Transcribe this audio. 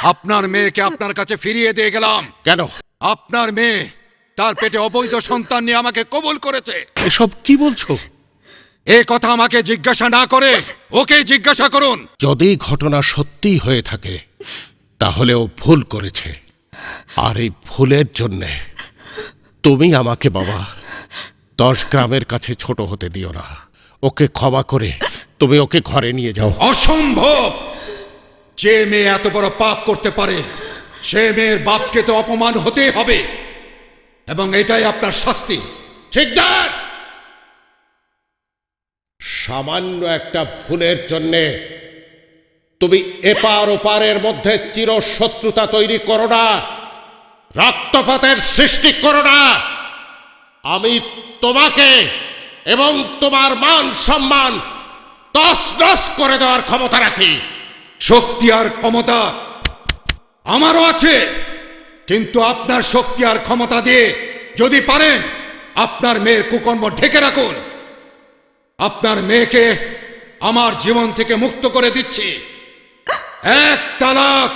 আপনার মেয়েকে আপনার কাছে ফিরিয়ে দিয়ে গেলাম। কেন? আপনার মেয়ে তার পেটে অবৈধ সন্তান নিয়ে আমাকে কবুল করেছে। এসব কি বলছো? এ কথা আমাকে জিজ্ঞাসা না করে ওকে জিজ্ঞাসা করুন। যদি ঘটনা সত্যি হয়ে থাকে তাহলে ও ভুল করেছে, আর এই ভুলের জন্যে তুমি আমাকে বাবা 10 গ্রামের কাছে ছোট হতে দিও না। ওকে ক্ষমা করে তুমি ওকে ঘরে নিয়ে যাও। অসম্ভব! যে মেয়ে এত বড় পাপ করতে পারে সে মেয়ের বাপকে তো অপমান হতেই হবে, এবং এটাই আপনার শাস্তি। ঠিকদার, সামান্য একটা ভুলের জন্যে তুমি এপার ওপারের মধ্যে চিরশত্রুতা তৈরি করো না, রক্তপাতের সৃষ্টি করো না। আমি তোমাকে এবং তোমার মান সম্মান তছনছ করে দেওয়ার ক্ষমতা রাখি। শক্তি আর ক্ষমতা আমারও আছে, কিন্তু আপনার শক্তি আর ক্ষমতা দিয়ে যদি পারেন আপনার মেয়ের কুকর্ম ঢেকে রাখুন। আপনার মেয়েকে আমার জীবন থেকে মুক্ত করে দিচ্ছি। 1 তালাক।